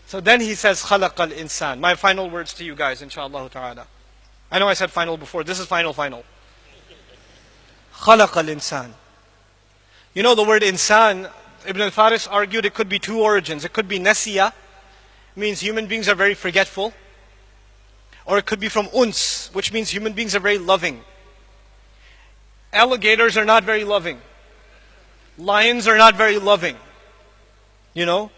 So then he says, خَلَقَ الْإِنسان. My final words to you guys, inshaAllah ta'ala. I know I said final before. This is final. خَلَقَ الْإِنسان. You know the word insan, Ibn al-Faris argued it could be two origins. It could be nasiya, means human beings are very forgetful. Or it could be from uns, which means human beings are very loving. Alligators are not very loving. Lions are not very loving. You know?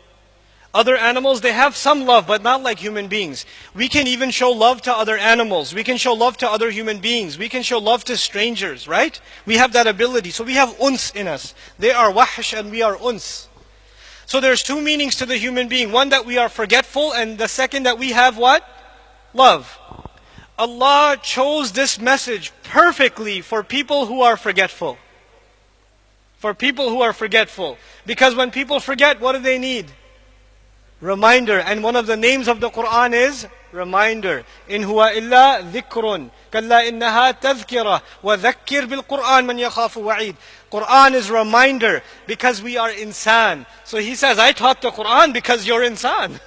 Other animals, they have some love, but not like human beings. We can even show love to other animals. We can show love to other human beings. We can show love to strangers, right? We have that ability. So we have uns in us. They are wahsh and we are uns. So there's two meanings to the human being. One, that we are forgetful, and the second, that we have what? Love. Allah chose this message perfectly for people who are forgetful. For people who are forgetful. Because when people forget, what do they need? Reminder. And one of the names of the Quran is reminder. In huwa illa dhikrun. Kalla innaha tadhkira. Wa dhakkir bil Quran man yakhafu wa'id. Quran is reminder because we are insan. So he says, I taught the Quran because you're insan.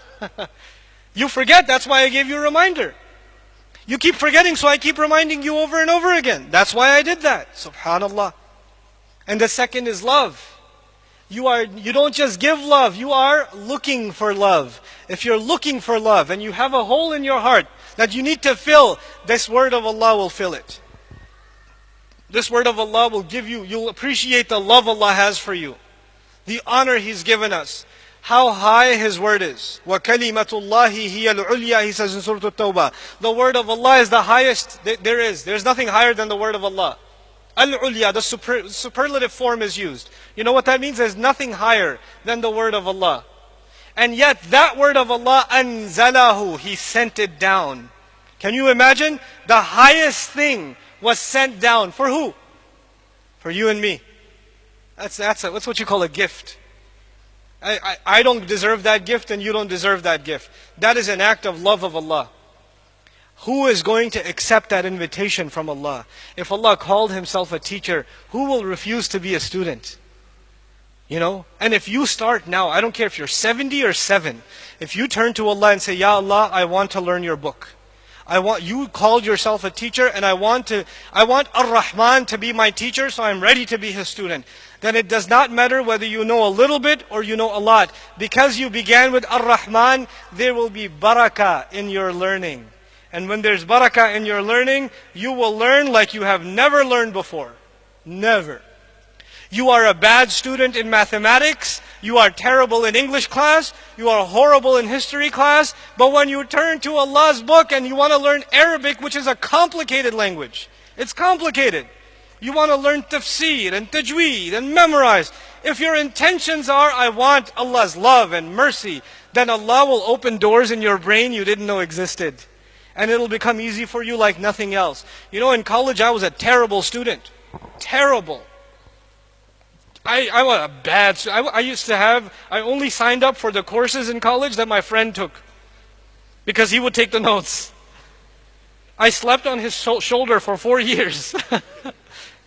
You forget, that's why I gave you a reminder. You keep forgetting, so I keep reminding you over and over again. That's why I did that. Subhanallah. And the second is love. You don't just give love, you are looking for love. If you're looking for love and you have a hole in your heart that you need to fill, this word of Allah will fill it. This word of Allah will give you, you'll appreciate the love Allah has for you. The honor He's given us. How high His word is. وَكَلِمَةُ اللَّهِ هِيَ الْعُلْيَا, He says in Surah At-Tawbah. The word of Allah is the highest there is. There's nothing higher than the word of Allah. Al-Ulya, the superlative form is used. You know what that means? There's nothing higher than the word of Allah. And yet that word of Allah, anzalahu, He sent it down. Can you imagine? The highest thing was sent down. For who? For you and me. That's what you call a gift. I don't deserve that gift and you don't deserve that gift. That is an act of love of Allah. Who is going to accept that invitation from Allah? If Allah called Himself a teacher, who will refuse to be a student? You know? And if you start now, I don't care if you're 70 or 7, if you turn to Allah and say, Ya Allah, I want to learn your book. You called yourself a teacher and I want Ar-Rehman to be my teacher, so I'm ready to be his student. Then it does not matter whether you know a little bit or you know a lot. Because you began with Ar-Rehman, there will be barakah in your learning. And when there's barakah in your learning, you will learn like you have never learned before. Never. You are a bad student in mathematics, you are terrible in English class, you are horrible in history class, but when you turn to Allah's book and you want to learn Arabic, which is a complicated language, it's complicated. You want to learn tafsir and tajweed and memorize. If your intentions are, I want Allah's love and mercy, then Allah will open doors in your brain you didn't know existed. And it'll become easy for you like nothing else. You know, in college I was a terrible student. Terrible. I was a bad student. I only signed up for the courses in college that my friend took. Because he would take the notes. I slept on his shoulder for 4 years.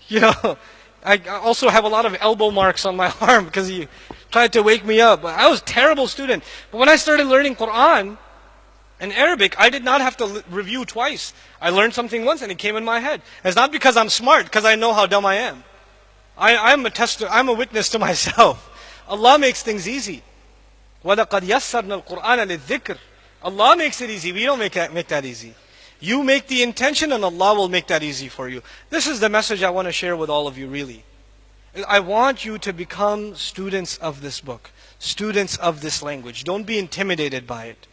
You know, I also have a lot of elbow marks on my arm because he tried to wake me up. I was a terrible student. But when I started learning Quran and Arabic, I did not have to review twice. I learned something once and it came in my head. It's not because I'm smart, because I know how dumb I am. I'm a witness to myself. Allah makes things easy. وَلَقَدْ يَسَّرْنَا الْقُرْآنَ لِلذِّكْرِ. Allah makes it easy. We don't make that easy. You make the intention and Allah will make that easy for you. This is the message I want to share with all of you, really. I want you to become students of this book, students of this language. Don't be intimidated by it.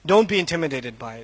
Don't be intimidated by it.